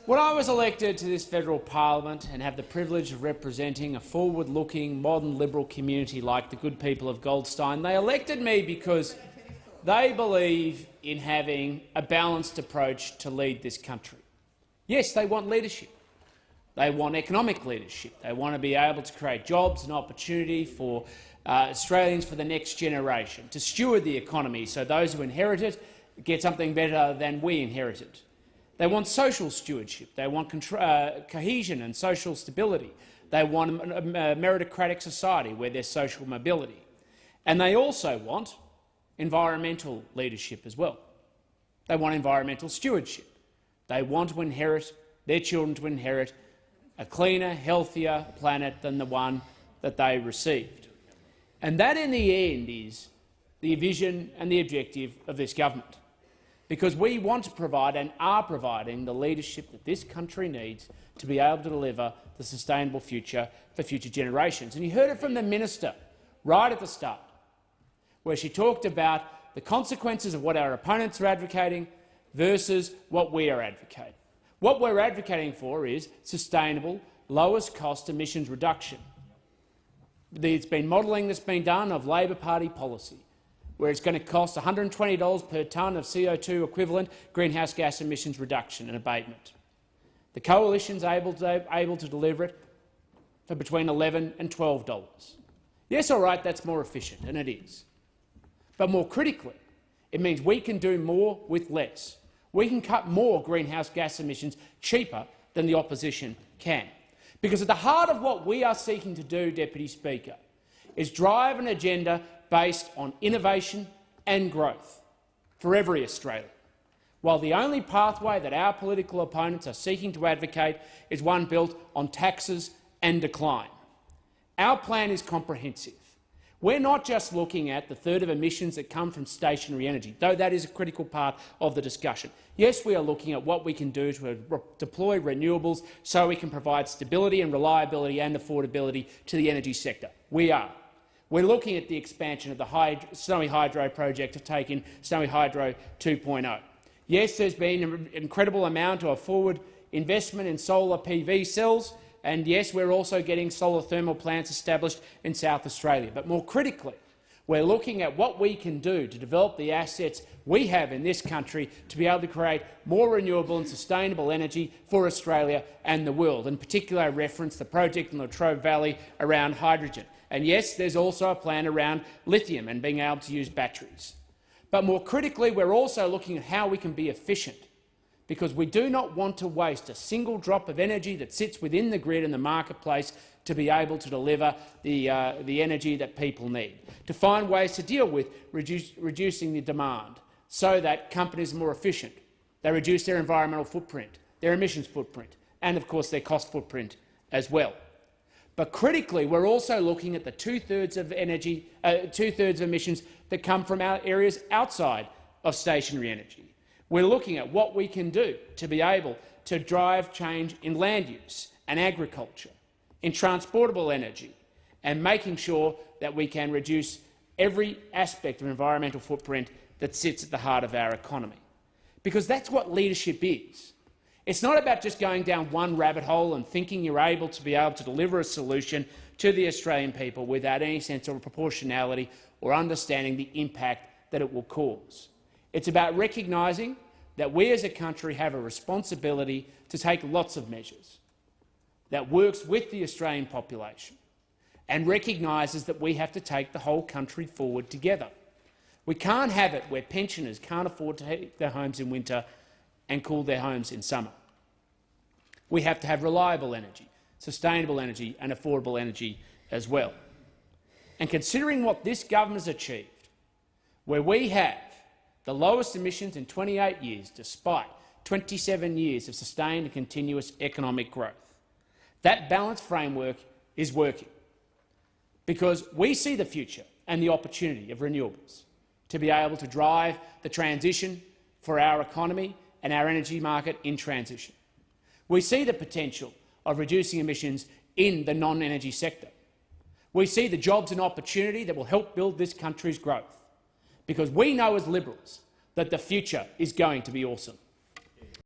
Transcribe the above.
When I was elected to this federal parliament and have the privilege of representing a forward-looking, modern Liberal community like the good people of Goldstein, they elected me because they believe in having a balanced approach to lead this country. Yes, they want leadership. They want economic leadership. They want to be able to create jobs and opportunity for Australians for the next generation, to steward the economy so those who inherit it get something better than we inherited. They want social stewardship. They want cohesion and social stability. They want a meritocratic society where there's social mobility. And they also want environmental leadership as well. They want environmental stewardship. They want to inherit, their children to inherit, a cleaner, healthier planet than the one that they received. And that, in the end, is the vision and the objective of this government, because we want to provide and are providing the leadership that this country needs to be able to deliver the sustainable future for future generations. And you heard it from the minister right at the start, where she talked about the consequences of what our opponents are advocating versus what we are advocating. What we're advocating for is sustainable, lowest-cost emissions reduction. There's been modelling that's been done of Labor Party policy, where it's going to cost $120 per tonne of CO2 equivalent greenhouse gas emissions reduction and abatement. The Coalition's able to deliver it for between $11 and $12. Yes, all right, that's more efficient, and it is. But more critically, it means we can do more with less. We can cut more greenhouse gas emissions cheaper than the opposition can. Because at the heart of what we are seeking to do, Deputy Speaker, is drive an agenda based on innovation and growth for every Australian, while the only pathway that our political opponents are seeking to advocate is one built on taxes and decline. Our plan is comprehensive. We're not just looking at the third of emissions that come from stationary energy, though that is a critical part of the discussion. Yes, we are looking at what we can do to deploy renewables so we can provide stability and reliability and affordability to the energy sector. We are. We're looking at the expansion of the Snowy Hydro project to take in Snowy Hydro 2.0. Yes, there's been an incredible amount of forward investment in solar PV cells, and yes, we're also getting solar thermal plants established in South Australia. But more critically, we're looking at what we can do to develop the assets we have in this country to be able to create more renewable and sustainable energy for Australia and the world. In particular, I reference the project in Latrobe Valley around hydrogen. And yes, there's also a plan around lithium and being able to use batteries. But more critically, we're also looking at how we can be efficient, because we do not want to waste a single drop of energy that sits within the grid and the marketplace to be able to deliver the energy that people need, to find ways to deal with reducing the demand so that companies are more efficient. They reduce their environmental footprint, their emissions footprint, and of course their cost footprint as well. But critically, we're also looking at the two-thirds of emissions that come from our areas outside of stationary energy. We're looking at what we can do to be able to drive change in land use and agriculture, in transportable energy, and making sure that we can reduce every aspect of environmental footprint that sits at the heart of our economy. Because that's what leadership is. It's not about just going down one rabbit hole and thinking you're able to deliver a solution to the Australian people without any sense of proportionality or understanding the impact that it will cause. It's about recognising that we as a country have a responsibility to take lots of measures that works with the Australian population and recognises that we have to take the whole country forward together. We can't have it where pensioners can't afford to heat their homes in winter and cool their homes in summer. We have to have reliable energy, sustainable energy and affordable energy as well. And considering what this government has achieved, where we have the lowest emissions in 28 years, despite 27 years of sustained and continuous economic growth, that balanced framework is working, because we see the future and the opportunity of renewables to be able to drive the transition for our economy and our energy market in transition. We see the potential of reducing emissions in the non-energy sector. We see the jobs and opportunity that will help build this country's growth, because we know as Liberals that the future is going to be awesome.